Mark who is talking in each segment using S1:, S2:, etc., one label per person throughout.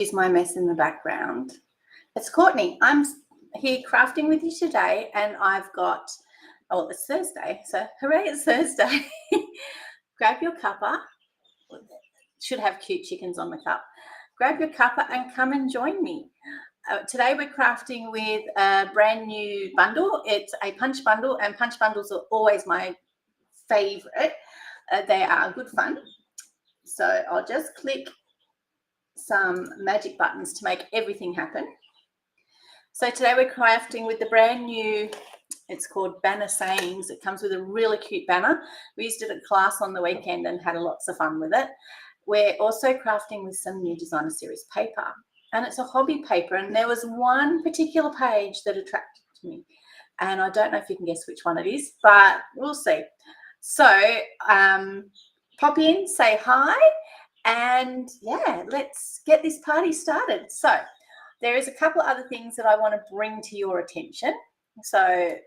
S1: Is my mess in the background. It's Courtney. I'm here crafting with you today, and I've got, oh, it's Thursday, so hooray, it's Thursday. Grab your cuppa. Should have cute chickens on the cup. Grab your cuppa and come and join me. Today we're crafting with a brand new bundle. It's a punch bundle, and punch bundles are always my favorite. They are good fun. So I'll just click some magic buttons to make everything happen. So today we're crafting with the brand new, it's called Banner Sayings. It comes with a really cute banner. We used it at class on the weekend and had lots of fun with it. We're also crafting with some new designer series paper, and it's a hobby paper, and there was one particular page that attracted me, and I don't know if you can guess which one it is, but we'll see. So pop in, say hi, and yeah, let's get this party started. So there is a couple of other things that I want to bring to your attention. So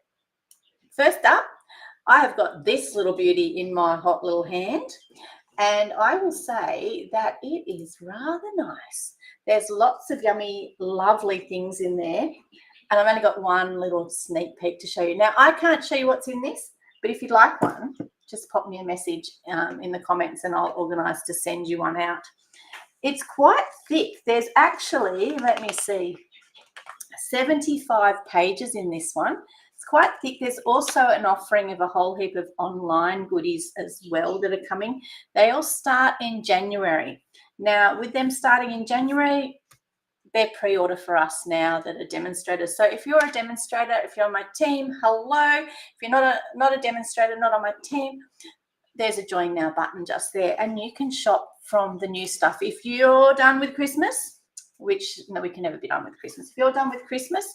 S1: first up, I have got this little beauty in my hot little hand, and I will say that it is rather nice. There's lots of yummy, lovely things in there, and I've only got one little sneak peek to show you. Now, I can't show you what's in this, but if you'd like one, just pop me a message in the comments and I'll organise to send you one out. It's quite thick. There's actually, let me see, 75 pages in this one. It's quite thick. There's also an offering of a whole heap of online goodies as well that are coming. They all start in January. Now, with them starting in January, they're pre-order for us now that are demonstrators. So if you're a demonstrator, if you're on my team, hello. If you're not a demonstrator, not on my team, there's a join now button just there, and you can shop from the new stuff. If you're done with Christmas, which no, we can never be done with Christmas. If you're done with Christmas,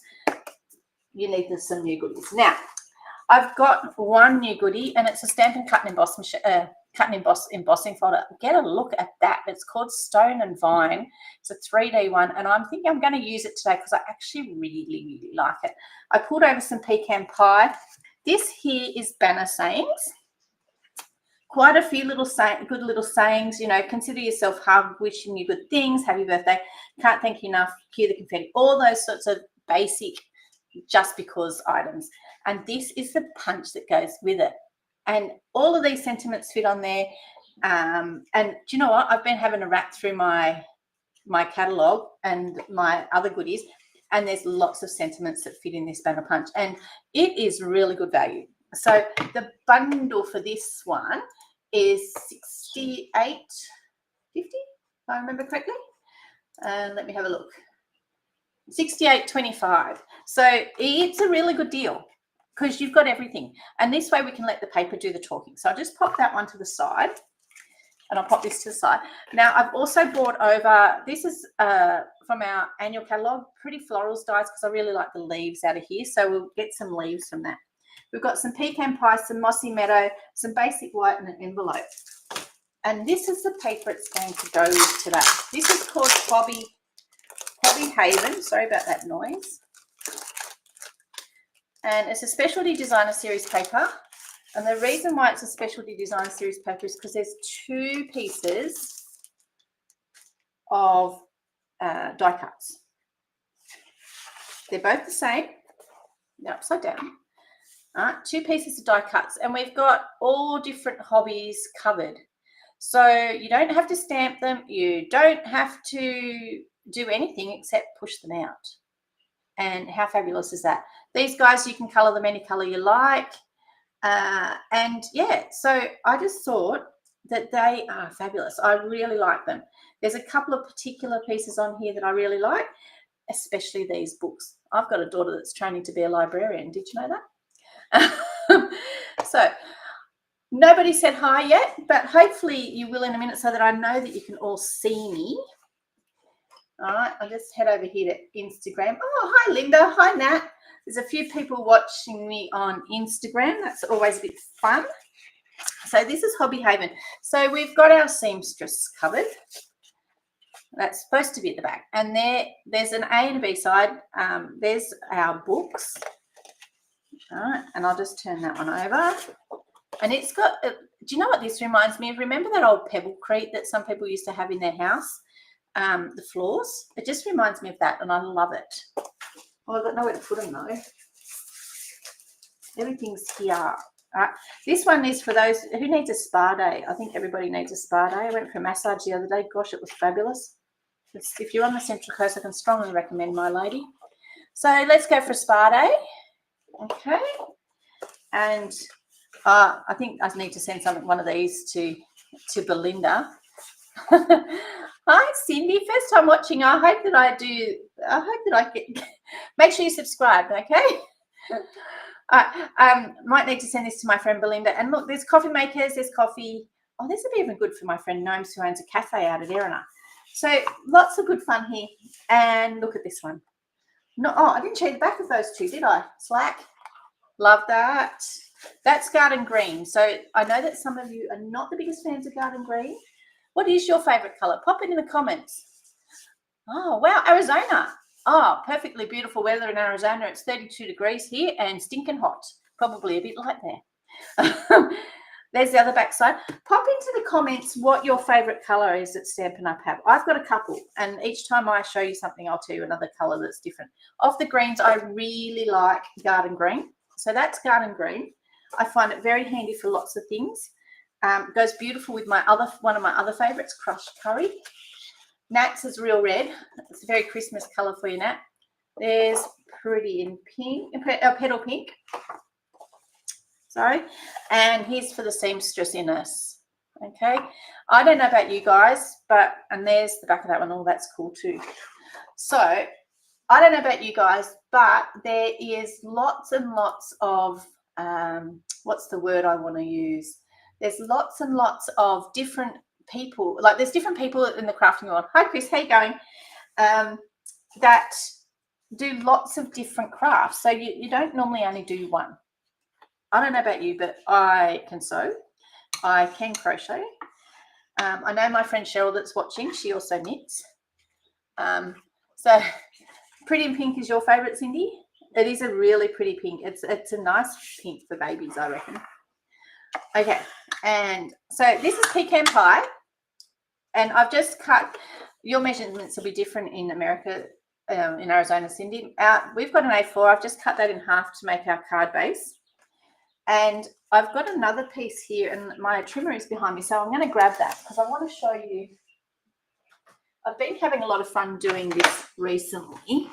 S1: you need some new goodies. Now, I've got one new goodie, and it's a Stampin' cut and emboss embossing folder. Get a look at that. It's called Stone and Vine. It's a 3D one, and I'm thinking I'm going to use it today because I actually really like it. I pulled over some pecan pie. This here is Banner Sayings. Quite a few good little sayings, you know, consider yourself hard, wishing you good things, happy birthday, can't thank you enough, cue the confetti, all those sorts of basic just because items. And this is the punch that goes with it. And all of these sentiments fit on there. And do you know what? I've been having a rat through my catalogue and my other goodies, and there's lots of sentiments that fit in this banner punch, and it is really good value. So the bundle for this one is $68.50, if I remember correctly. Let me have a look. $68.25. So it's a really good deal because you've got everything. And this way we can let the paper do the talking. So I'll just pop that one to the side, and I'll pop this to the side. Now, I've also brought over, this is from our annual catalogue, Pretty Florals dies, because I really like the leaves out of here. So we'll get some leaves from that. We've got some pecan pie, some mossy meadow, some basic white, and an envelope. And this is the paper it's going to go with today. This is called Hobby Haven. Sorry about that noise. And it's a specialty designer series paper. And the reason why it's a specialty designer series paper is because there's two pieces of die cuts. They're both the same. They're upside down. Two pieces of die cuts, and we've got all different hobbies covered. So you don't have to stamp them. You don't have to do anything except push them out. And how fabulous is that? These guys, you can colour them any colour you like. And yeah, so I just thought that they are fabulous. I really like them. There's a couple of particular pieces on here that I really like, especially these books. I've got a daughter that's training to be a librarian. Did you know that? So nobody said hi yet, but hopefully you will in a minute so that I know that you can all see me. All right, I'll just head over here to Instagram. Oh, hi, Linda. Hi, Nat. There's a few people watching me on Instagram. That's always a bit fun. So this is Hobby Haven. So we've got our seamstress covered. That's supposed to be at the back. And there's an A and a B side. There's our books. All right, and I'll just turn that one over. And it's got, do you know what this reminds me of? Remember that old pebble crate that some people used to have in their house? the floors. It just reminds me of that, and I love it. Oh, I've got nowhere to put them though. Everything's here. This one is for those who needs a spa day. I think everybody needs a spa day. I went for a massage the other day. Gosh, it was fabulous. If you're on the Central Coast, I can strongly recommend my lady. So let's go for a spa day. Okay. And I think I need to send one of these to Belinda. Hi, Cindy. First time watching. I hope that I get. Make sure you subscribe, okay? Might need to send this to my friend Belinda. And look, there's coffee makers. There's coffee. Oh, this would be even good for my friend Gnomes, who owns a cafe out at Erina. So lots of good fun here. And look at this one. No, oh, I didn't show you the back of those two, did I? Slack. Love that. That's garden green. So I know that some of you are not the biggest fans of garden green. What is your favorite color? Pop it in the comments. Oh, wow, Arizona. Oh, perfectly beautiful weather in Arizona. It's 32 degrees here and stinking hot. Probably a bit light there. There's the other back side. Pop into the comments what your favorite color is that Stampin' Up have. I've got a couple, and each time I show you something, I'll tell you another color that's different. Of the greens, I really like garden green. So that's garden green. I find it very handy for lots of things. Goes beautiful with one of my other favorites, crushed curry. Nat's is real red. It's a very Christmas color for you, Nat. There's pretty in pink, petal pink. Sorry. And here's for the seamstress in us. Okay. I don't know about you guys, and there's the back of that one. Oh, that's cool too. So I don't know about you guys, but there is lots and lots of, what's the word I want to use? There's lots and lots of different people. Like there's different people in the crafting world. Hi, Chris. How you going? That do lots of different crafts. So you don't normally only do one. I don't know about you, but I can sew. I can crochet. I know my friend Cheryl that's watching. She also knits. So pretty in pink is your favorite, Cindy? It is a really pretty pink. It's a nice pink for babies, I reckon. Okay, and so this is pecan pie, and I've just cut. Your measurements will be different in America, in Arizona, Cindy. We've got an A4. I've just cut that in half to make our card base. And I've got another piece here, and my trimmer is behind me, so I'm going to grab that because I want to show you. I've been having a lot of fun doing this recently,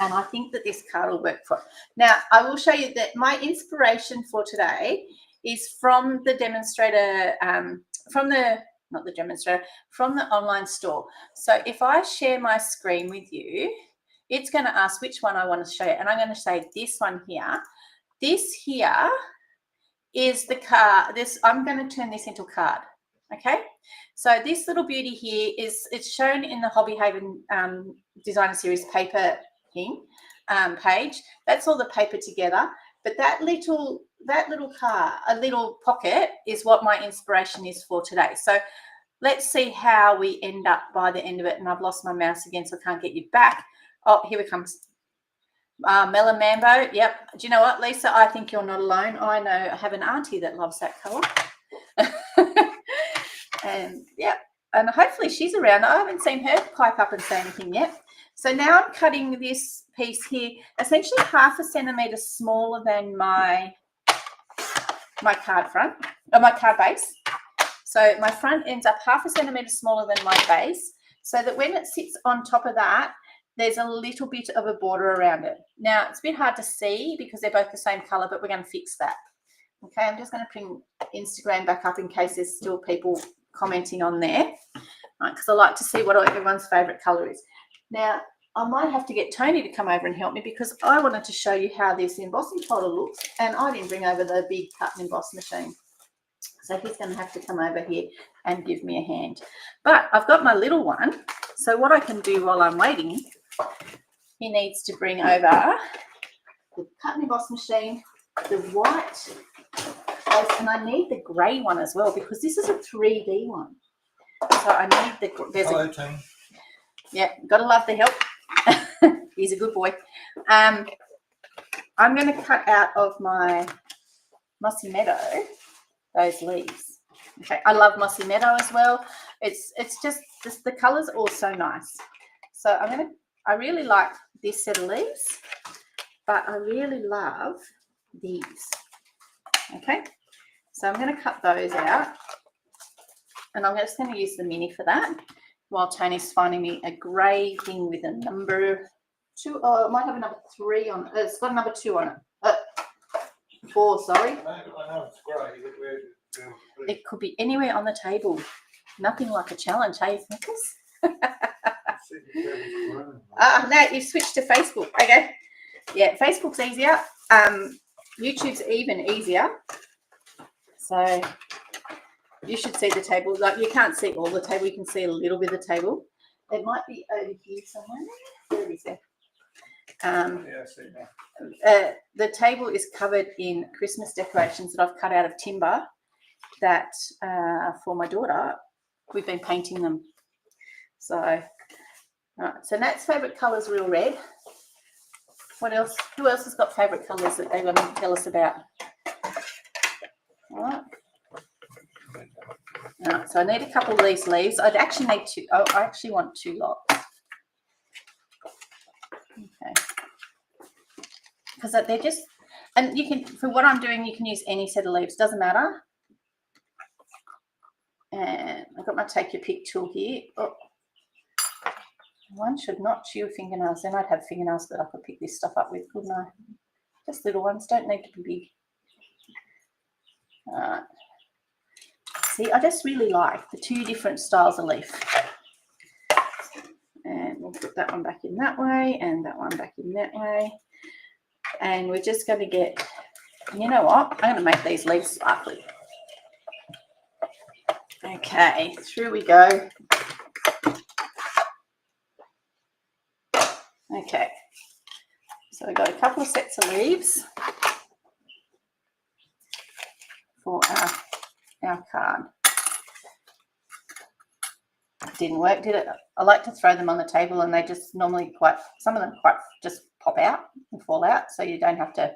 S1: and I think that this card will work for it. Now, I will show you that my inspiration for today is from the demonstrator, from the online store. So if I share my screen with you, it's going to ask which one I want to show you, and I'm going to say this one here. This here is the card. I'm going to turn this into a card. Okay, so this little beauty here it's shown in the Hobby Haven Designer Series paper thing page. That's all the paper together, but that little card, a little pocket, is what my inspiration is for today. So let's see how we end up by the end of it. And I've lost my mouse again, so I can't get you back. Oh, here it comes. Melon Mambo. Yep. Do you know what, Lisa? I think you're not alone. I know I have an auntie that loves that colour. And yep. And hopefully she's around. I haven't seen her pipe up and say anything yet. So now I'm cutting this piece here, essentially 1/2 centimetre smaller than my card front, or my card base. So my front ends up 1/2 centimetre smaller than my base, so that when it sits on top of that, there's a little bit of a border around it. Now, it's a bit hard to see because they're both the same colour, but we're going to fix that. Okay, I'm just going to bring Instagram back up in case there's still people commenting on there, right, because I like to see what everyone's favourite colour is. Now, I might have to get Tony to come over and help me because I wanted to show you how this embossing folder looks, and I didn't bring over the big cut and emboss machine. So he's going to have to come over here and give me a hand. But I've got my little one, so what I can do while I'm waiting, he needs to bring over the cut and emboss machine, the white, and I need the grey one as well because this is a 3D one. So I need
S2: Hello, Tony.
S1: Yeah, got to love the help. He's a good boy. I'm going to cut out of my Mossy Meadow those leaves. Okay, I love Mossy Meadow as well. It's just the colors are all so nice. So I really like this set of leaves, but I really love these. Okay, so I'm going to cut those out, and I'm just going to use the mini for that, while Tony's finding me a grey thing with a number 2. Oh, it might have a number 3 on it. It's got a number 2 on it. 4, sorry.
S2: I know it's grey.
S1: It could be anywhere on the table. Nothing like a challenge, hey, Snickers? No, you've switched to Facebook. Okay. Yeah, Facebook's easier. YouTube's even easier. So you should see the table. Like, you can't see all the table. You can see a little bit of the table. It might be over here somewhere. There it is there.
S2: Yeah, I see that.
S1: The table is covered in Christmas decorations that I've cut out of timber that for my daughter, we've been painting them. So, so Nat's favourite colour is real red. What else? Who else has got favourite colours that they want to tell us about? All right. So I need a couple of these leaves. I'd actually need 2. Oh, I actually want 2 lots. Okay. Because they're just, and you can, for what I'm doing, you can use any set of leaves. Doesn't matter. And I've got my take your pick tool here. Oh. One should not chew fingernails. Then I'd have fingernails that I could pick this stuff up with, couldn't I? Just little ones, don't need to be big. All right. See, I just really like the 2 different styles of leaf. And we'll put that one back in that way and that one back in that way. And we're just going to get, you know what? I'm going to make these leaves sparkly. Okay, through we go. Okay, so we've got a couple of sets of leaves for our card. Didn't work, did it? I like to throw them on the table, and they just normally some of them just pop out and fall out, so you don't have to.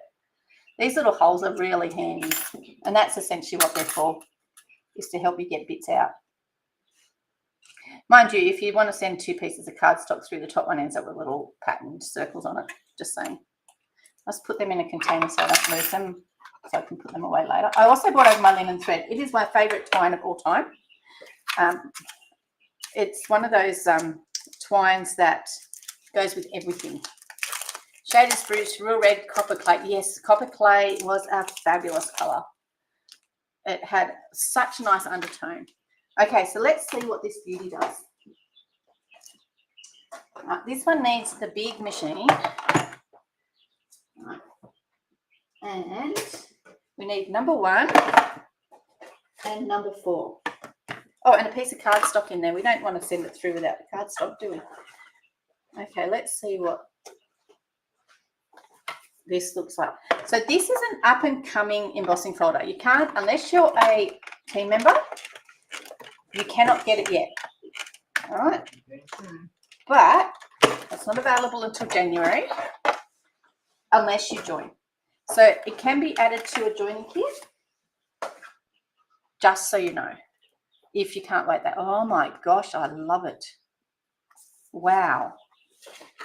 S1: These little holes are really handy, and that's essentially what they're for, is to help you get bits out. Mind you, if you want to send 2 pieces of cardstock through, the top one ends up with little patterned circles on it. Just saying. Let's put them in a container so I don't lose them, so I can put them away later. I also brought over my linen thread. It is my favourite twine of all time. It's one of those twines that goes with everything. Shaded spruce, real red, copper clay. Yes, copper clay was a fabulous colour. It had such a nice undertone. Okay, so let's see what this beauty does. This one needs the big machine. And we need number 1 and number 4. Oh, and a piece of cardstock in there. We don't want to send it through without the cardstock, do we? Okay, let's see what this looks like. So this is an up-and-coming embossing folder. You can't, unless you're a team member, you cannot get it yet. All right? But it's not available until January unless you join. So it can be added to a joining kit, just so you know, if you can't wait that. Oh my gosh, I love it. Wow.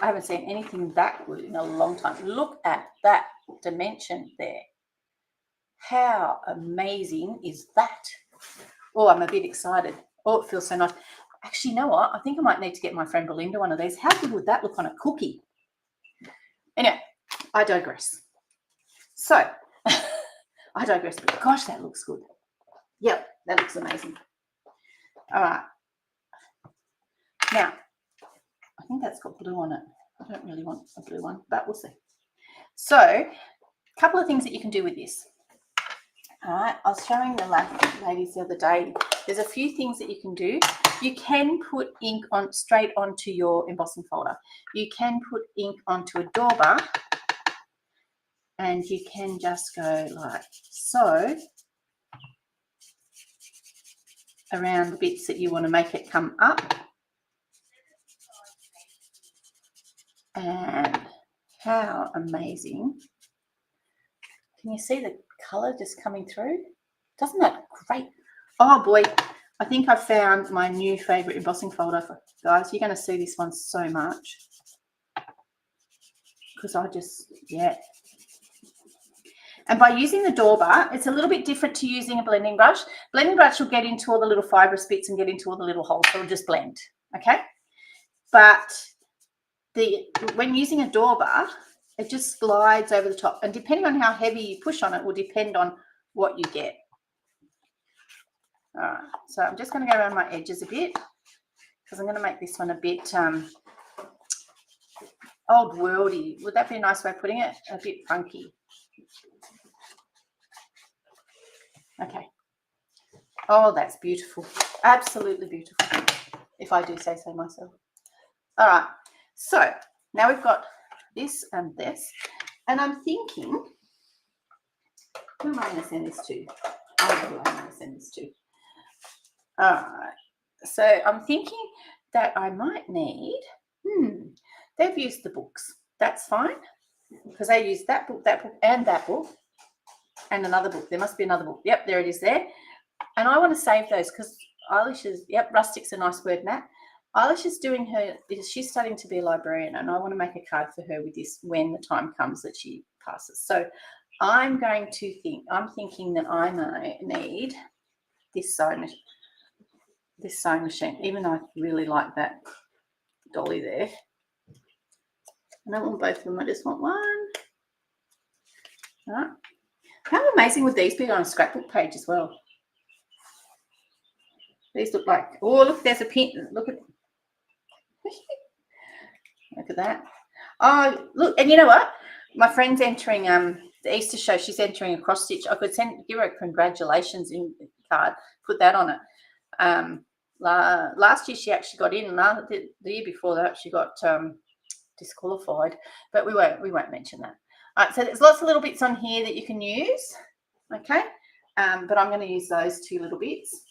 S1: I haven't seen anything that good in a long time. Look at that dimension there. How amazing is that? Oh, I'm a bit excited. Oh, it feels so nice. Actually, you know what? I think I might need to get my friend Belinda one of these. How good would that look on a cookie? Anyway, I digress. So, I digress, but gosh, that looks good. Yep, that looks amazing. All right. Now, I think that's got blue on it. I don't really want a blue one, but we'll see. So, a couple of things that you can do with this. All right, I was showing the ladies the other day. There's a few things that you can do. You can put ink on straight onto your embossing folder. You can put ink onto a dauber, and you can just go like so around the bits that you want to make it come up. And how amazing. Can you see the colour just coming through? Doesn't that great? Oh boy, I think I've found my new favourite embossing folder, guys. You're going to see this one so much because I just, yeah. And by using the Dauber, it's a little bit different to using a blending brush. Blending brush will get into all the little fibrous bits and get into all the little holes, so it'll just blend, okay? But when using a Dauber, it just slides over the top. And depending on how heavy you push on it will depend on what you get. All right, so I'm just going to go around my edges a bit because I'm going to make this one a bit old worldy. Would that be a nice way of putting it? A bit funky. Okay. Oh, that's beautiful. Absolutely beautiful, if I do say so myself. All right. So now we've got this and this. And I'm thinking, who am I going to send this to? I don't know who I'm going to send this to. All right. So I'm thinking that I might need, they've used the books. That's fine because they used that book, and that book. And another book. There must be another book. Yep, there it is there. And I want to save those because Eilish is, yep, rustic's a nice word, Nat. Eilish is doing she's studying to be a librarian, and I want to make a card for her with this when the time comes that she passes. So I'm thinking that I may need this sewing machine, even though I really like that dolly there. I don't want both of them, I just want one. All right. How amazing would these be on a scrapbook page as well? These look like, oh, look, there's a pin. Look at that. Oh, look, and you know what? My friend's entering the Easter show. She's entering a cross stitch. I could give her a congratulations in the card, put that on it. Last year she actually got in, and the year before that she got disqualified, but we won't mention that. All right, so there's lots of little bits on here that you can use, okay? But I'm going to use those two little bits.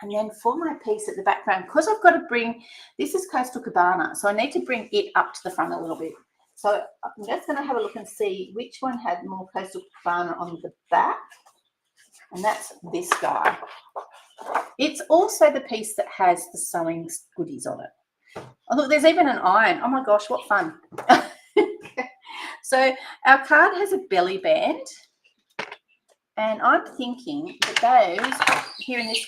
S1: And then for my piece at the background, because I've got to bring, this is Coastal Cabana, so I need to bring it up to the front a little bit. So I'm just going to have a look and see which one had more Coastal Cabana on the back, and that's this guy. It's also the piece that has the sewing goodies on it. Oh, look, there's even an iron. Oh, my gosh, what fun. So our card has a belly band, and I'm thinking that those here in this,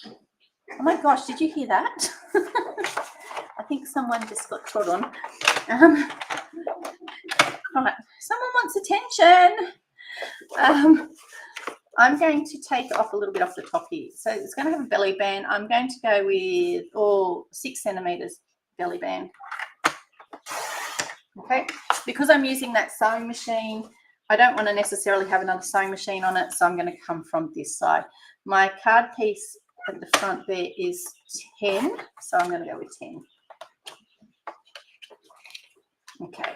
S1: oh my gosh, did you hear that? I think someone just got trod on. Right, someone wants attention. I'm going to take off a little bit off the top here. So it's going to have a belly band. I'm going to go with 6 centimeters belly band. Okay, because I'm using that sewing machine, I don't want to necessarily have another sewing machine on it, so I'm going to come from this side. My card piece at the front there is 10, so I'm going to go with 10. Okay.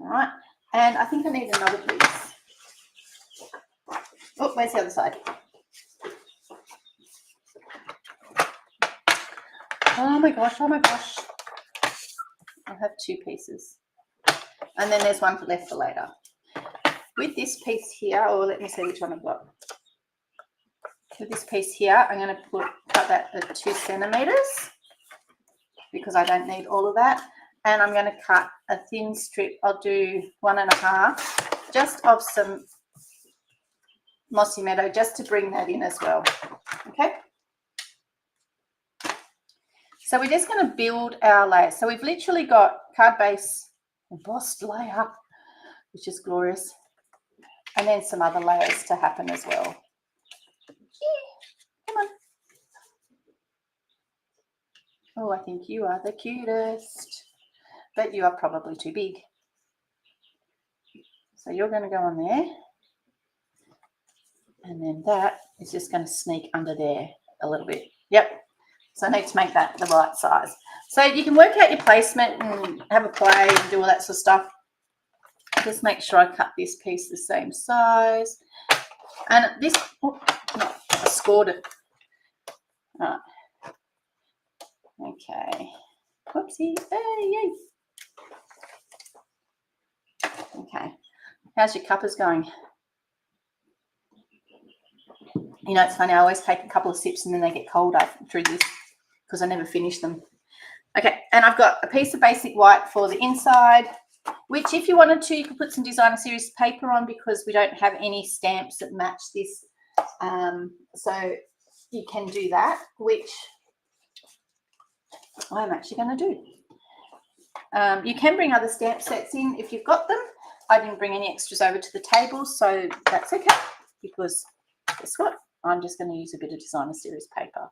S1: All right, and I think I need another piece. Oh, where's the other side? Oh my gosh, oh my gosh. I have 2 pieces. And then there's one left for later. With this piece here, or let me see which one I've got. With this piece here, I'm going to cut that at 2 centimeters because I don't need all of that. And I'm going to cut a thin strip. I'll do 1.5 just of some Mossy Meadow just to bring that in as well. Okay. So we're just going to build our layers. So we've literally got card base, embossed layer, which is glorious, and then some other layers to happen as well. Yeah, come on. Oh, I think you are the cutest, but you are probably too big. So you're going to go on there, and then that is just going to sneak under there a little bit. Yep. So I need to make that the right size. So you can work out your placement and have a play and do all that sort of stuff. Just make sure I cut this piece the same size. And this, oh, no, I scored it. All right. Okay. Whoopsie. Hey, yay. Okay. How's your cuppers going? You know, it's funny, I always take a couple of sips and then they get colder through this because I never finish them. Okay, and I've got a piece of basic white for the inside, which if you wanted to, you could put some designer series paper on because we don't have any stamps that match this. So you can do that, which I'm actually going to do. You can bring other stamp sets in if you've got them. I didn't bring any extras over to the table, so that's okay because guess what? I'm just going to use a bit of designer series paper.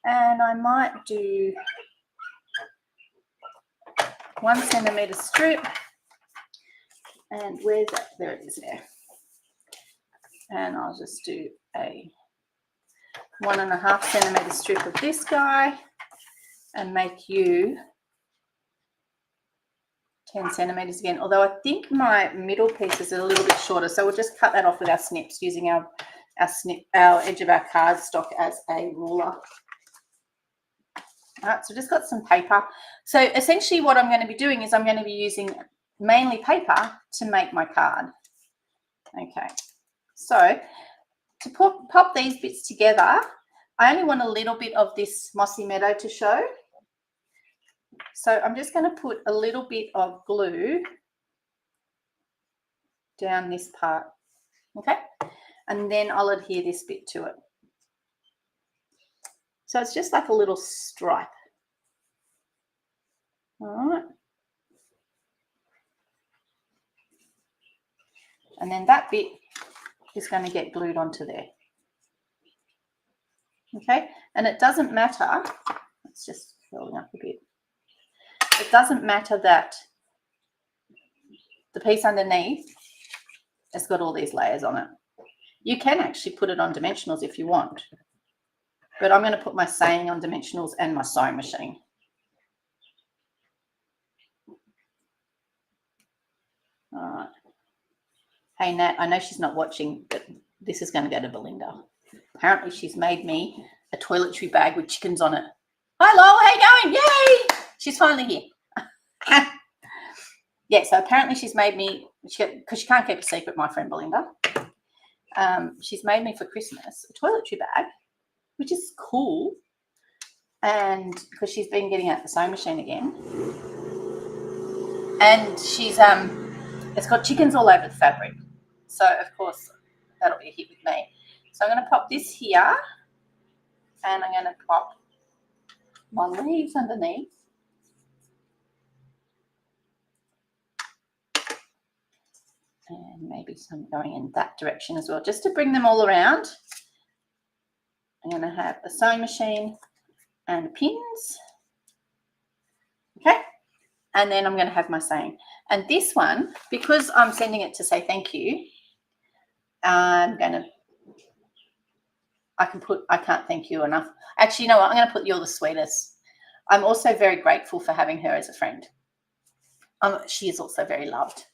S1: And I might do 1 centimetre strip. And where's that? There it is there. And I'll just do a 1.5 centimetre strip of this guy and make you 10 centimetres again. Although I think my middle pieces are a little bit shorter, so we'll just cut that off with our snips using our edge of our cardstock as a ruler. All right, so just got some paper. So essentially what I'm going to be doing is I'm going to be using mainly paper to make my card. Okay, so to pop these bits together, I only want a little bit of this mossy meadow to show. So I'm just going to put a little bit of glue down this part, okay? And then I'll adhere this bit to it. So it's just like a little stripe. All right. And then that bit is going to get glued onto there. Okay, and it doesn't matter, it's just filling up a bit. It doesn't matter that the piece underneath has got all these layers on it. You can actually put it on dimensionals if you want, but I'm going to put my saying on dimensionals and my sewing machine. All right. Hey, Nat, I know she's not watching, but this is going to go to Belinda. Apparently, she's made me a toiletry bag with chickens on it. Hi, Lol, how you going? Yay! She's finally here. Yeah, so apparently she's made me, because she can't keep a secret, my friend Belinda. She's made me for Christmas a toiletry bag, which is cool. And because she's been getting out the sewing machine again. And she's, it's got chickens all over the fabric. So, of course, that'll be a hit with me. So I'm going to pop this here. And I'm going to pop my leaves underneath. And maybe some going in that direction as well, just to bring them all around. I'm going to have a sewing machine and pins. Okay. And then I'm going to have my saying. And this one, because I'm sending it to say thank you, I'm going to, I can't thank you enough. Actually, you know what? I'm going to put you're the sweetest. I'm also very grateful for having her as a friend. She is also very loved.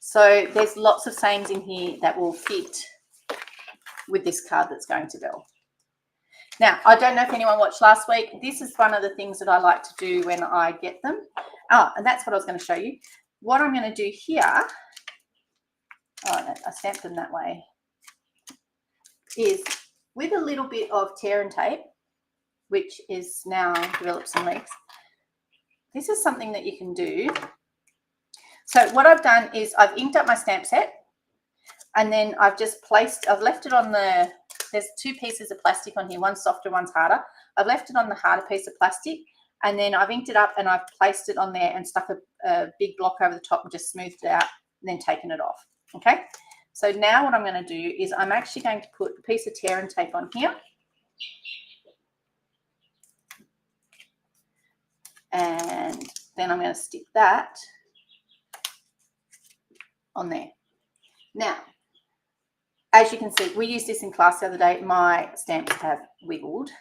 S1: So there's lots of sayings in here that will fit with this card that's going to go. Now, I don't know if anyone watched last week. This is one of the things that I like to do when I get them. Oh, and that's what I was going to show you. What I'm going to do here, oh, I stamped them that way, is with a little bit of tear and tape, which is now developed some legs. This is something that you can do. So what I've done is I've inked up my stamp set, and then I've just I've left it on the, there's two pieces of plastic on here, one's softer, one's harder. I've left it on the harder piece of plastic, and then I've inked it up and I've placed it on there and stuck a big block over the top and just smoothed it out and then taken it off. Okay, so now what I'm going to do is I'm actually going to put a piece of tear and tape on here. And then I'm going to stick that on there. Now, as you can see, we used this in class the other day. My stamps have wiggled.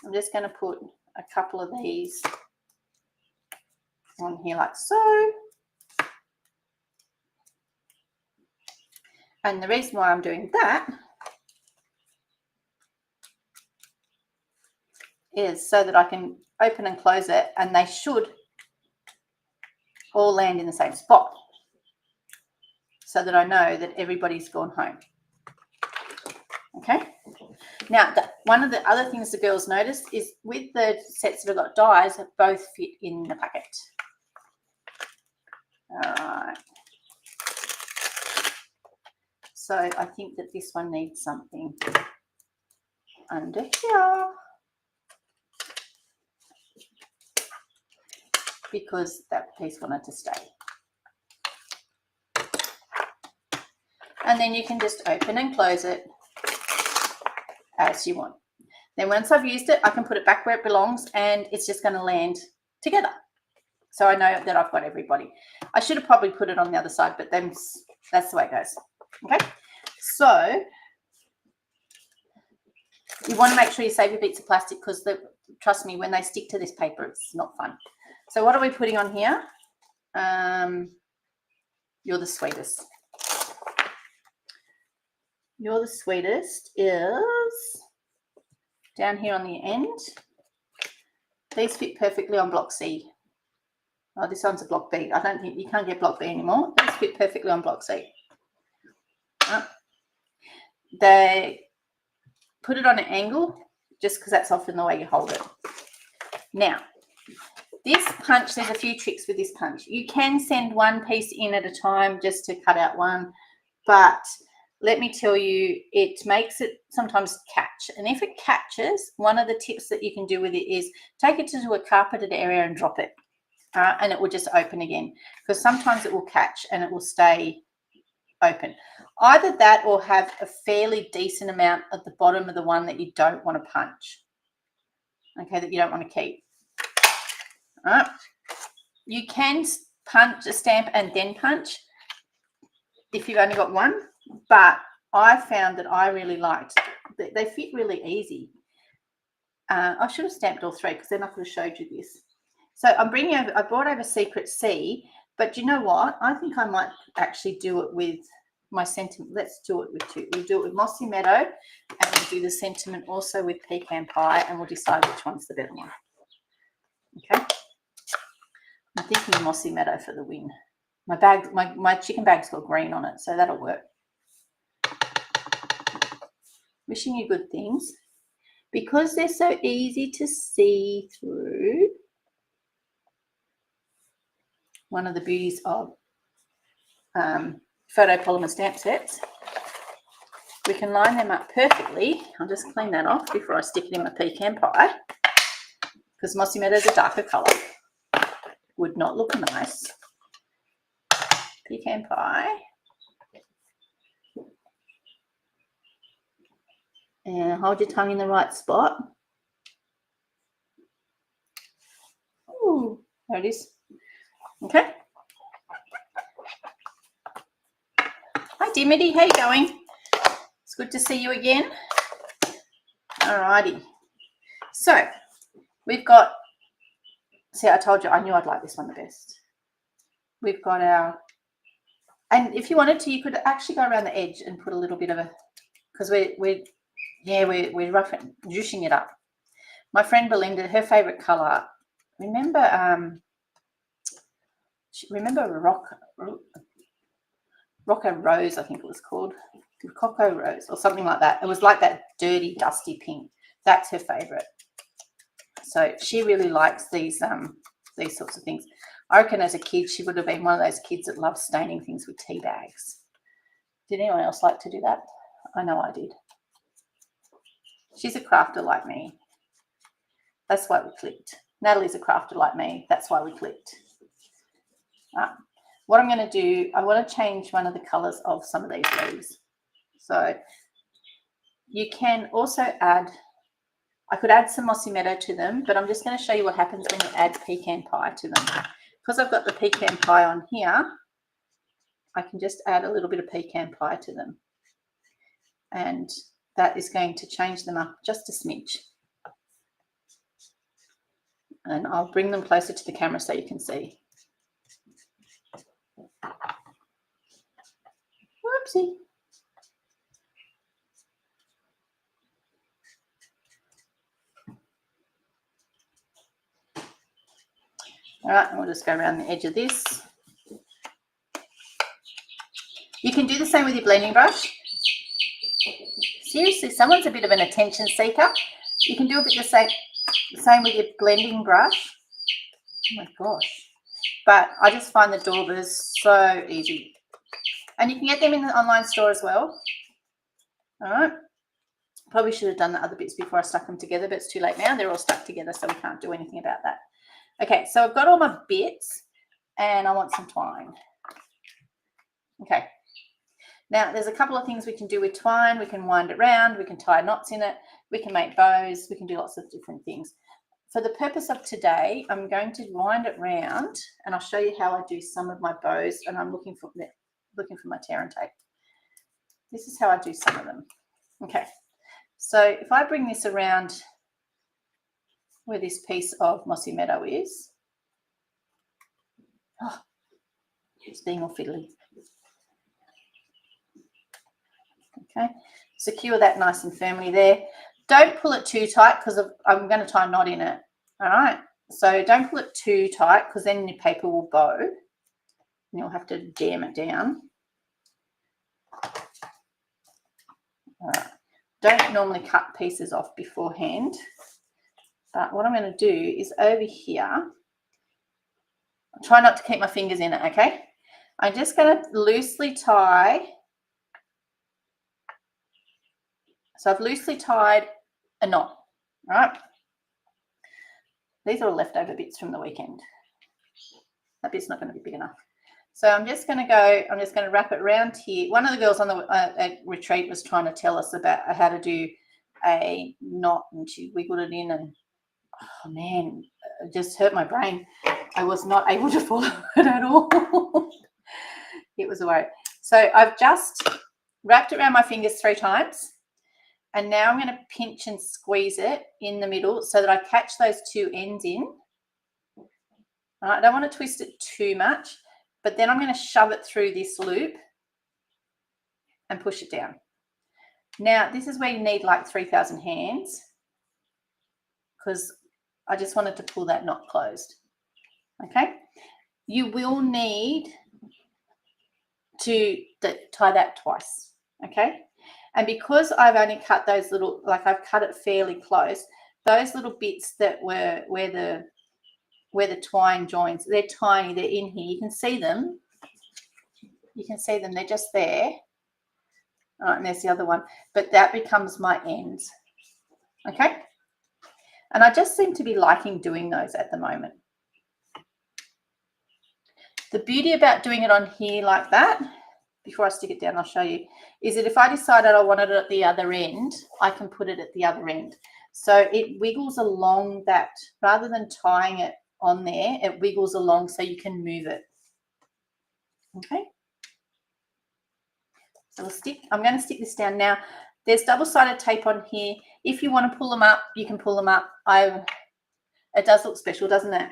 S1: I'm just going to put a couple of these on here like so. And the reason why I'm doing that is so that I can open and close it, and they should all land in the same spot so that I know that everybody's gone home. Okay. Now, one of the other things the girls noticed is with the sets that have got dies, both fit in the packet. All right. So I think that this one needs something under here because that piece wanted to stay. And then you can just open and close it as you want. Then once I've used it, I can put it back where it belongs and it's just going to land together. So I know that I've got everybody. I should have probably put it on the other side, but then that's the way it goes. Okay, so you want to make sure you save your bits of plastic because trust me, when they stick to this paper, it's not fun. So what are we putting on here? You're the sweetest. You're the sweetest is down here on the end. These fit perfectly on block C. Oh, this one's a block B. I don't think you can't get block B anymore. These fit perfectly on block C. They put it on an angle just because that's often the way you hold it. Now, this punch, there's a few tricks with this punch. You can send one piece in at a time just to cut out one, but let me tell you, it makes it sometimes catch. And if it catches, one of the tips that you can do with it is take it to a carpeted area and drop it. And it will just open again. Because sometimes it will catch and it will stay open. Either that or have a fairly decent amount at the bottom of the one that you don't want to punch. Okay, that you don't want to keep. All right. You can punch a stamp and then punch if you've only got one. But I found that I really liked, they fit really easy. I should have stamped all three because then I could have showed you this. So I'm bringing over, I brought over Secret C, but you know what? I think I might actually do it with my sentiment. Let's do it with two. We'll do it with Mossy Meadow and we'll do the sentiment also with Pecan Pie and we'll decide which one's the better one. Okay. I'm thinking Mossy Meadow for the win. My bag, my chicken bag's got green on it, so that'll work. Wishing you good things. Because they're so easy to see through, one of the beauties of photopolymer stamp sets, we can line them up perfectly. I'll just clean that off before I stick it in my Pecan Pie, because Mossy Meadow is a darker colour. Would not look nice. Pecan Pie. And hold your tongue in the right spot. Ooh, there it is. Okay. Hi, Dimity. How you going? It's good to see you again. Alrighty. So, we've got, see, I told you, I knew I'd like this one the best. We've got our, and if you wanted to, you could actually go around the edge and put a little bit of a, because we're roughing, juicing it up. My friend Belinda, her favourite colour, remember Rocco Rose, I think it was called, Cocoa Rose or something like that. It was like that dirty, dusty pink. That's her favourite. So she really likes these sorts of things. I reckon as a kid, she would have been one of those kids that loved staining things with tea bags. Did anyone else like to do that? I know I did. She's a crafter like me. That's why we clicked. Natalie's a crafter like me. That's why we clicked. What I'm going to do, I want to change one of the colours of some of these leaves. So you can also add, I could add some Mossy Meadow to them, but I'm just going to show you what happens when you add Pecan Pie to them. Because I've got the Pecan Pie on here, I can just add a little bit of Pecan Pie to them. And that is going to change them up just a smidge. And I'll bring them closer to the camera so you can see. Whoopsie. All right, and we'll just go around the edge of this. You can do the same with your blending brush. Seriously, someone's a bit of an attention seeker. You can do a bit the same with your blending brush. Oh my gosh. But I just find the daubers so easy. And you can get them in the online store as well. All right. Probably should have done the other bits before I stuck them together, but it's too late now. They're all stuck together, so we can't do anything about that. Okay, so I've got all my bits and I want some twine. Okay. Now, there's a couple of things we can do with twine. We can wind it round. We can tie knots in it. We can make bows. We can do lots of different things. For the purpose of today, I'm going to wind it round and I'll show you how I do some of my bows, and I'm looking for my tear and tape. This is how I do some of them. Okay, so if I bring this around where this piece of Mossy Meadow is, oh, it's being all fiddly. Okay, secure that nice and firmly there. Don't pull it too tight because I'm going to tie a knot in it. All right, so don't pull it too tight because then your paper will bow and you'll have to jam it down. All right. Don't normally cut pieces off beforehand, but what I'm going to do is over here, try not to keep my fingers in it, okay? I'm just going to loosely tie. So I've loosely tied a knot, right? These are all leftover bits from the weekend. That bit's not going to be big enough. So I'm just going to wrap it around here. One of the girls on the retreat was trying to tell us about how to do a knot, and she wiggled it in, and oh man, it just hurt my brain. I was not able to follow it at all. It was a worry. So I've just wrapped it around my fingers 3 times. And now I'm going to pinch and squeeze it in the middle so that I catch those 2 ends in. All right, I don't want to twist it too much, but then I'm going to shove it through this loop and push it down. Now, this is where you need like 3,000 hands because I just wanted to pull that knot closed. Okay, you will need to tie that twice. Okay. And because I've only cut those little, like I've cut it fairly close, those little bits that were where the twine joins, they're tiny, they're in here. You can see them. You can see them, they're just there. All right, and there's the other one. But that becomes my ends. Okay? And I just seem to be liking doing those at the moment. The beauty about doing it on here like that, before I stick it down, I'll show you, is that if I decided I wanted it at the other end, I can put it at the other end. So it wiggles along that, rather than tying it on there, it wiggles along so you can move it. Okay. So I'm going to stick this down now. There's double-sided tape on here. If you want to pull them up, you can pull them up. It does look special, doesn't it?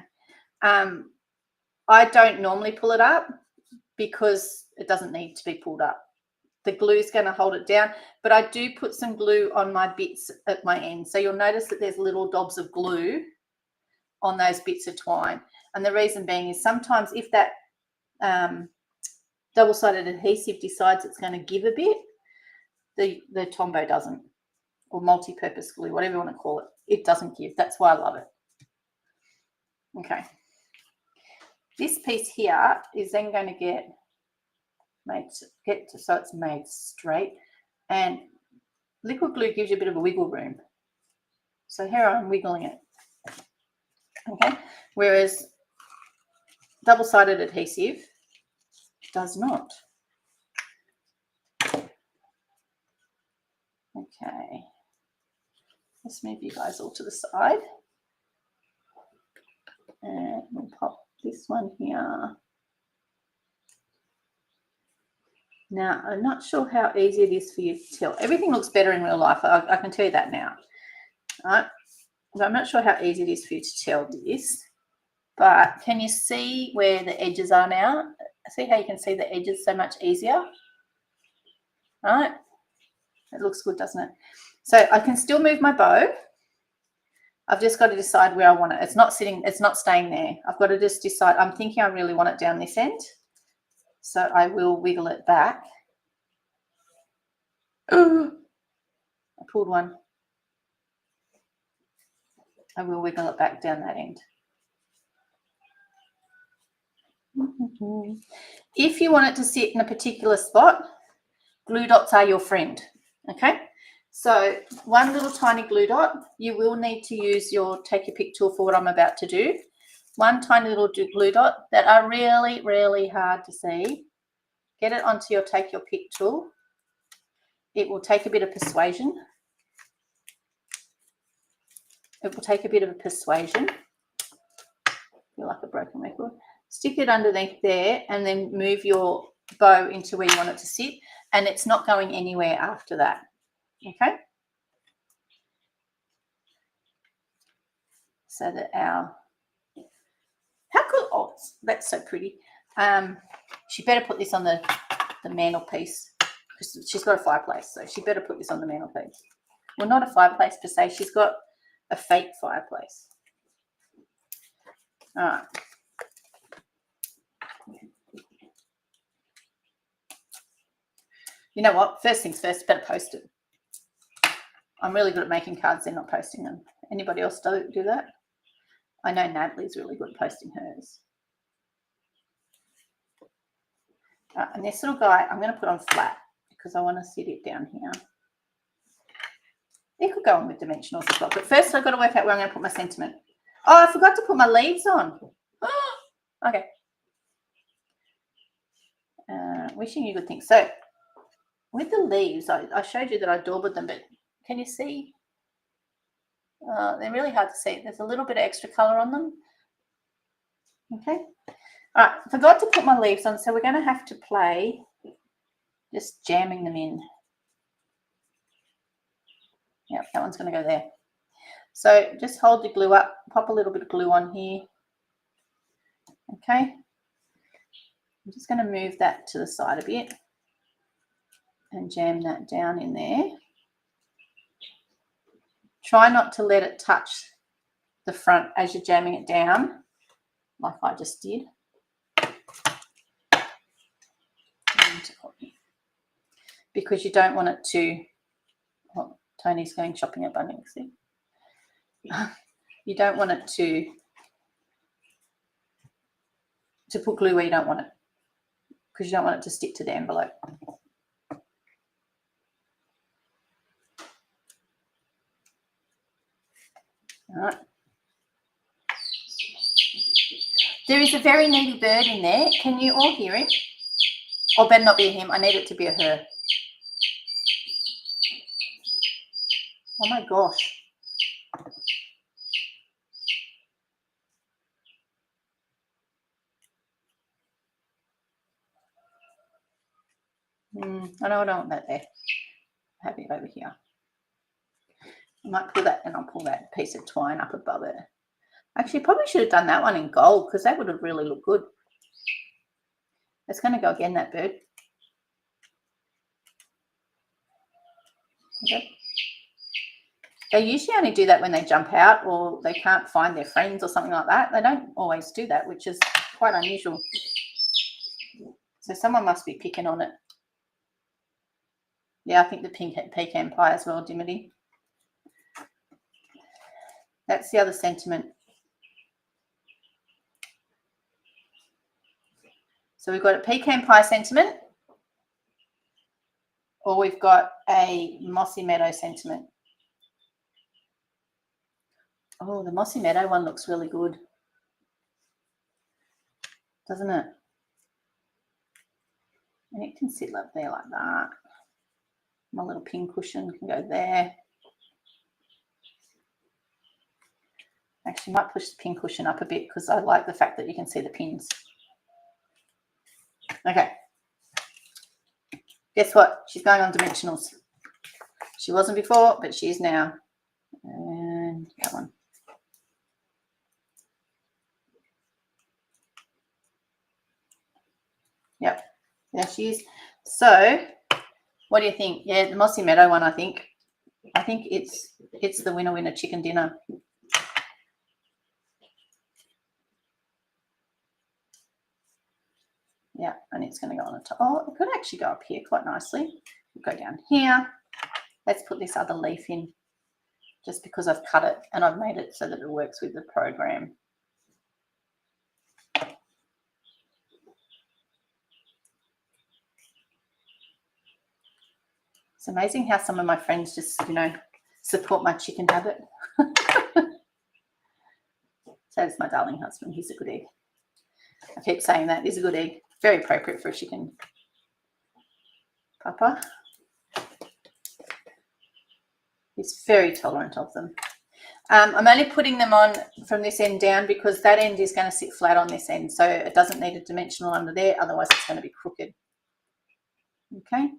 S1: I don't normally pull it up because it doesn't need to be pulled up. The glue is going to hold it down, but I do put some glue on my bits at my end. So you'll notice that there's little dobs of glue on those bits of twine. And the reason being is sometimes if that double-sided adhesive decides it's going to give a bit, the Tombow doesn't, or multi-purpose glue, whatever you want to call it. It doesn't give. That's why I love it. Okay. This piece here is then going to get so it's made straight, and liquid glue gives you a bit of a wiggle room. So here I'm wiggling it. Okay, whereas double-sided adhesive does not. Okay, let's move you guys all to the side, and we'll pop this one here. Now, I'm not sure how easy it is for you to tell. Everything looks better in real life. I can tell you that now. All right? But I'm not sure how easy it is for you to tell this. But can you see where the edges are now? See how you can see the edges so much easier? All right? It looks good, doesn't it? So I can still move my bow. I've just got to decide where I want it. It's not staying there. I've got to just decide. I'm thinking I really want it down this end. So I will wiggle it back. I pulled one. I will wiggle it back down that end. If you want it to sit in a particular spot, glue dots are your friend, okay? So one little tiny glue dot, you will need to use your take your pick tool for what I'm about to do. One tiny little glue dot that are really, really hard to see. Get it onto your take your pick tool. It will take a bit of persuasion. It will take a bit of persuasion. Feel like a broken record. Stick it underneath there and then move your bow into where you want it to sit, and it's not going anywhere after that, okay? So that our, how cool, oh, that's so pretty. She better put this on the mantelpiece because she's got a fireplace, so she better put this on the mantelpiece. Well, not a fireplace per se, she's got a fake fireplace. All right. You know what? First things first, better post it. I'm really good at making cards and not posting them. Anybody else do that? I know Natalie's really good at posting hers. And this little guy, I'm going to put on flat because I want to sit it down here. It could go on with dimensionals as well. But first, I've got to work out where I'm going to put my sentiment. Oh, I forgot to put my leaves on. Okay. Wishing you good things. So, with the leaves, I showed you that I daubed them, but can you see? They're really hard to see. There's a little bit of extra colour on them. Okay. All right. Forgot to put my leaves on, so we're going to have to play just jamming them in. Yep, that one's going to go there. So just hold the glue up, pop a little bit of glue on here. Okay. I'm just going to move that to the side a bit and jam that down in there. Try not to let it touch the front as you're jamming it down, like I just did. Because you don't want it to, oh, Tony's going shopping at Bunnings. See? You don't want it to put glue where you don't want it, because you don't want it to stick to the envelope. All right. There is a very needy bird in there. Can you all hear him? Or better not be a him. I need it to be a her. Oh my gosh. I know I don't want that there. I have it over here. I might pull that, and I'll pull that piece of twine up above it. Actually, probably should have done that one in gold because that would have really looked good. It's going to go again, that bird. Okay. They usually only do that when they jump out or they can't find their friends or something like that. They don't always do that, which is quite unusual. So someone must be picking on it. Yeah, I think the pink pecan pie as well, Dimity. That's the other sentiment. So we've got a pecan pie sentiment, or we've got a mossy meadow sentiment. Oh, the mossy meadow one looks really good, doesn't it? And it can sit up there like that. My little pin cushion can go there. Actually, might push the pin cushion up a bit because I like the fact that you can see the pins. Okay. Guess what? She's going on dimensionals. She wasn't before, but she is now. And that one. Yep. There she is. So, what do you think? Yeah, the mossy meadow one, I think. I think it's the winner chicken dinner. Yeah, and it's going to go on the top. Oh, it could actually go up here quite nicely. We'll go down here. let's put this other leaf in just because I've cut it and I've made it so that it works with the program. It's amazing how some of my friends just, you know, support my chicken habit. So does my darling husband. He's a good egg. I keep saying that. He's a good egg. Very appropriate for a chicken. Papa. He's very tolerant of them. I'm only putting them on from this end down because that end is going to sit flat on this end. So it doesn't need a dimensional under there. Otherwise, it's going to be crooked. Okay.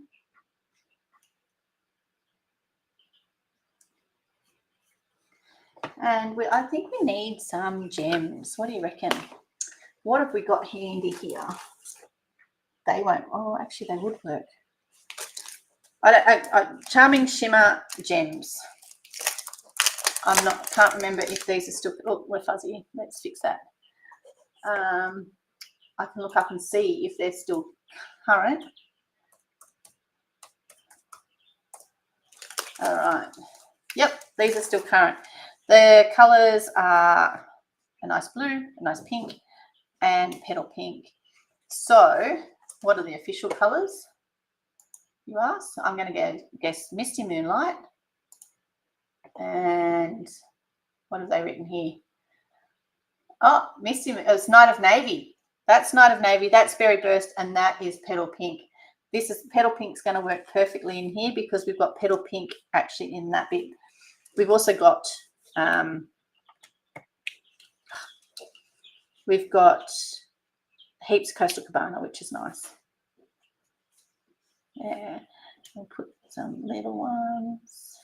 S1: And I think we need some gems. What do you reckon? What have we got handy here? They won't. Oh, actually, they would work. Charming shimmer gems. Can't remember if these are still. Oh, we're fuzzy. Let's fix that. I can look up and see if they're still current. All right. Yep, these are still current. The colours are a nice blue, a nice pink, and petal pink. So, what are the official colours, you ask? I'm going to guess Misty Moonlight. And what have they written here? Oh, it's Night of Navy. That's Night of Navy. That's Berry Burst, and that is Petal Pink. This is Petal Pink's going to work perfectly in here because we've got Petal Pink actually in that bit. We've also got heaps Coastal Cabana, which is nice. Yeah, we'll put some little ones.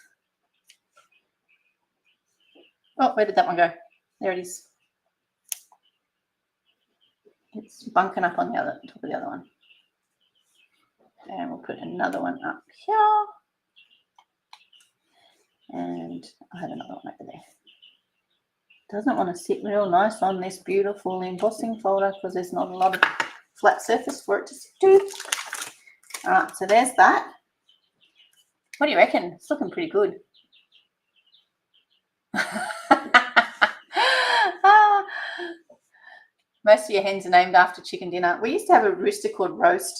S1: Oh, where did that one go? There it is. It's bunking up on the top of the other one. And we'll put another one up here. And I have another one over there. Doesn't want to sit real nice on this beautiful embossing folder because there's not a lot of flat surface for it to sit to. All right, so there's that. What do you reckon? It's looking pretty good. Most of your hens are named after chicken dinner. We used to have a rooster called Roast.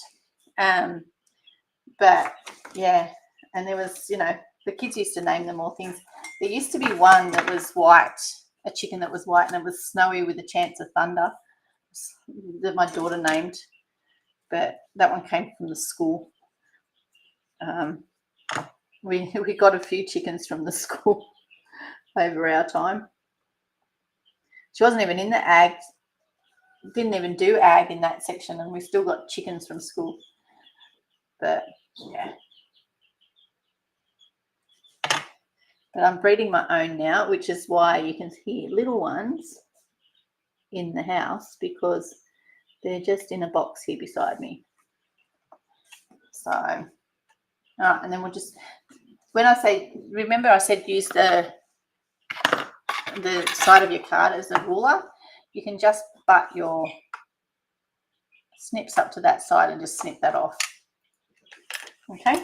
S1: But yeah, and there was, you know, the kids used to name them all things. There used to be one that was white, a chicken that was white, and it was Snowy with a Chance of Thunder that my daughter named. But that one came from the school. We got a few chickens from the school over our time. She wasn't even in the ag, didn't even do ag in that section, and we still got chickens from school. But yeah. But I'm breeding my own now, which is why you can hear little ones in the house because they're just in a box here beside me. So, all right, and then we'll just, when I say, remember I said use the side of your card as a ruler, you can just butt your snips up to that side and just snip that off. Okay.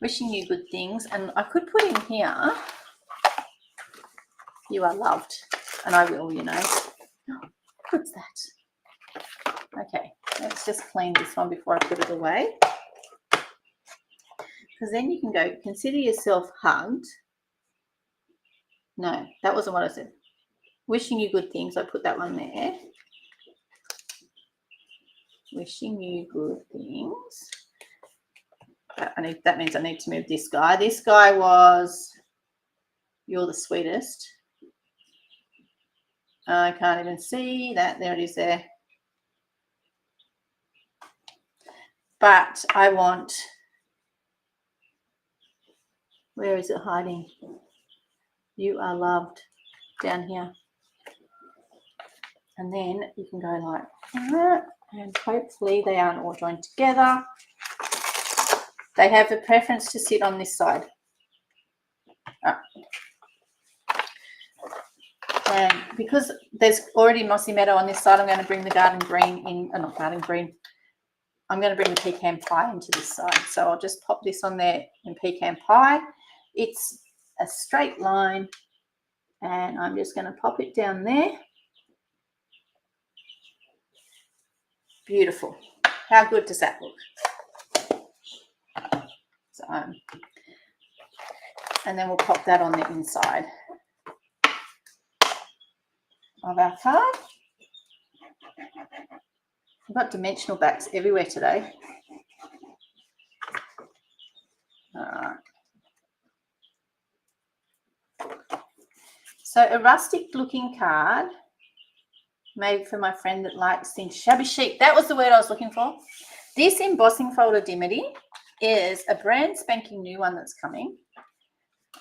S1: Wishing you good things, and I could put in here, you are loved, and I will, you know. What's that? Okay, let's just clean this one before I put it away. Because then you can go, consider yourself hugged. No, that wasn't what I said. Wishing you good things, I put that one there. Wishing you good things. That means I need to move this guy. This guy was, you're the sweetest. I can't even see that. There it is there. But I want, where is it hiding? You are loved down here. And then you can go like that. And hopefully they aren't all joined together. They have a preference to sit on this side. And because there's already mossy meadow on this side, I'm going to bring the garden green in, not garden green, I'm going to bring the pecan pie into this side. So I'll just pop this on there in pecan pie. It's a straight line, and I'm just going to pop it down there. Beautiful. How good does that look? So, and then we'll pop that on the inside of our card. I've got dimensional backs everywhere today. All right. So a rustic looking card made for my friend that likes things shabby chic. That was the word I was looking for. This embossing folder Dimity is a brand spanking new one that's coming.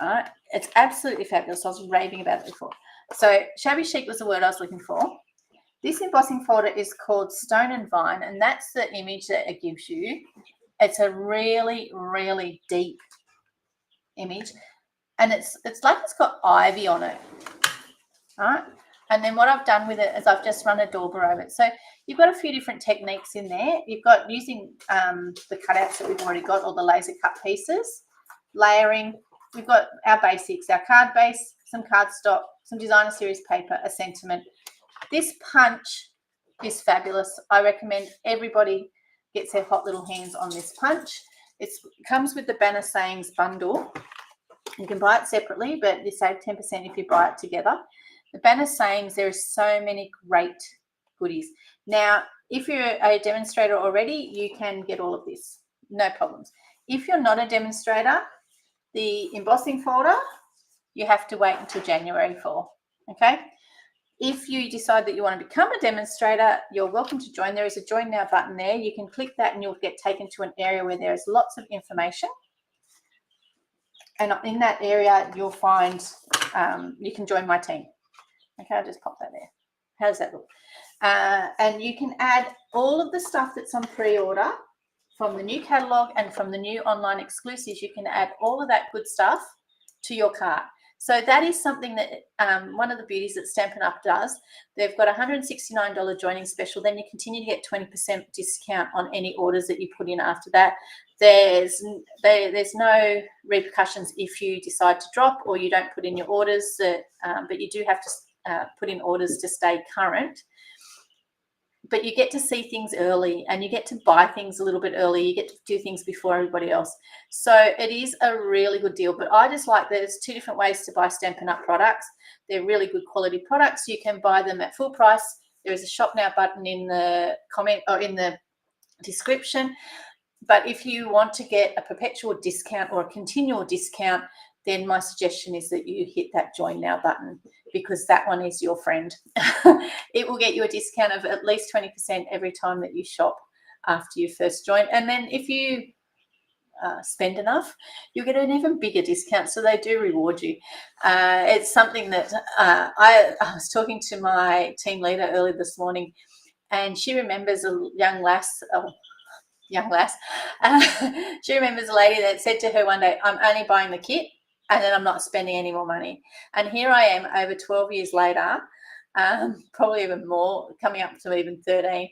S1: All right. It's absolutely fabulous. I was raving about it before. So shabby chic was the word I was looking for. This embossing folder is called Stone and Vine, and that's the image that it gives you. It's a really, really deep image, and it's like it's got ivy on it. All right. And then what I've done with it is I've just run a dauber over it. So you've got a few different techniques in there. You've got using the cutouts that we've already got, or the laser cut pieces, layering. We've got our basics, our card base, some cardstock, some designer series paper, a sentiment. This punch is fabulous. I recommend everybody gets their hot little hands on this punch. It comes with the Banner Sayings bundle. You can buy it separately, but you save 10% if you buy it together. The Banner Sayings, there are so many great goodies. Now, if you're a demonstrator already, you can get all of this, no problems. If you're not a demonstrator, the embossing folder, you have to wait until January for, okay? If you decide that you want to become a demonstrator, you're welcome to join. There is a Join Now button there. You can click that and you'll get taken to an area where there is lots of information. And in that area, you'll find you can join my team. Okay, I'll just pop that there. How does that look? And you can add all of the stuff that's on pre-order from the new catalogue and from the new online exclusives. You can add all of that good stuff to your cart. So that is something that one of the beauties that Stampin' Up does. They've got a $169 joining special. Then you continue to get 20% discount on any orders that you put in after that. There's no repercussions if you decide to drop or you don't put in your orders, but you do have to put in orders to stay current. But you get to see things early and you get to buy things a little bit early. You get to do things before everybody else. So it is a really good deal. But I just like that there's two different ways to buy Stampin' Up products. They're really good quality products. You can buy them at full price. There is a Shop Now button in the comment or in the description. But if you want to get a perpetual discount or a continual discount, then my suggestion is that you hit that Join Now button, because that one is your friend. It will get you a discount of at least 20% every time that you shop after you first join. And then if you spend enough, you'll get an even bigger discount. So they do reward you. It's something that I was talking to my team leader earlier this morning, and she remembers a young lass. She remembers a lady that said to her one day, "I'm only buying the kit and then I'm not spending any more money." And here I am over 12 years later, probably even more, coming up to even 13,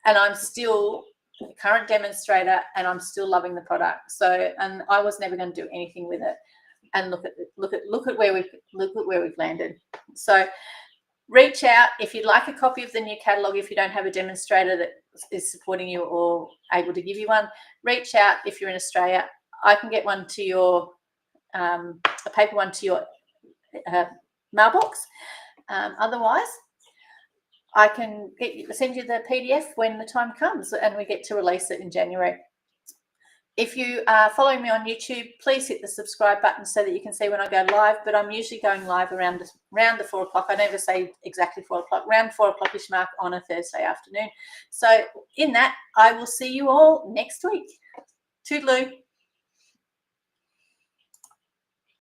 S1: and I'm still a current demonstrator and I'm still loving the product. So, and I was never going to do anything with it. And look at where we've landed. So reach out if you'd like a copy of the new catalogue. If you don't have a demonstrator that is supporting you or able to give you one, reach out. If you're in Australia, I can get one to your a paper one to your mailbox. Otherwise, I can send you the PDF when the time comes and we get to release it in January. If you are following me on YouTube, please hit the subscribe button so that you can see when I go live. But I'm usually going live around the 4 o'clock. I never say exactly 4 o'clock, around 4 o'clock-ish mark on a Thursday afternoon. So in that, I will see you all next week. Toodaloo.